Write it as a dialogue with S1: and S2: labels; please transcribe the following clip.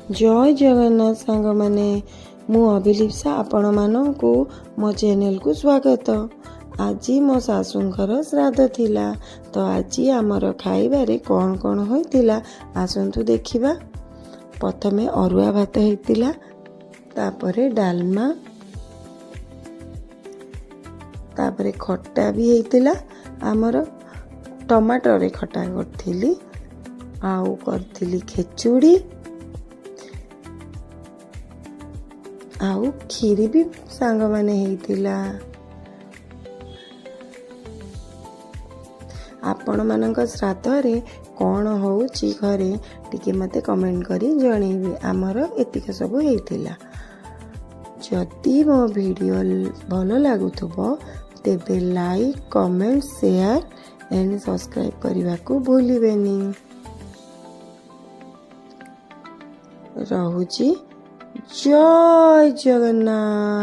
S1: जय जगन्नाथ सांग माने मु अभिलिप्सा आपण माननकु मो चैनल को स्वागत। आज मो सासूंकर श्राद्ध थिला तो आज आमर खाइबारे कौन कौन होइतिला आसंतु देखिबा। प्रथमे अरुआ भात होइतिला, तापरे डालमा, तापरे खट्टा भी होइतिला। आमर टमाटर खट्टा करथिली, आउ करथिली खेचुड़ी, आउ खीरी भी सांग माने हेइतिला। आपण मानक श्राद्ध रे कौन होउची घरे टिके मते कमेंट करी जणेबे। आमर एतिक सब हेइतिला। जदि मो वीडियो भलो लागुथबो तेबे like, comment, share and subscribe करने को भूलिबेनी। रहुची जय जगन्नाथ।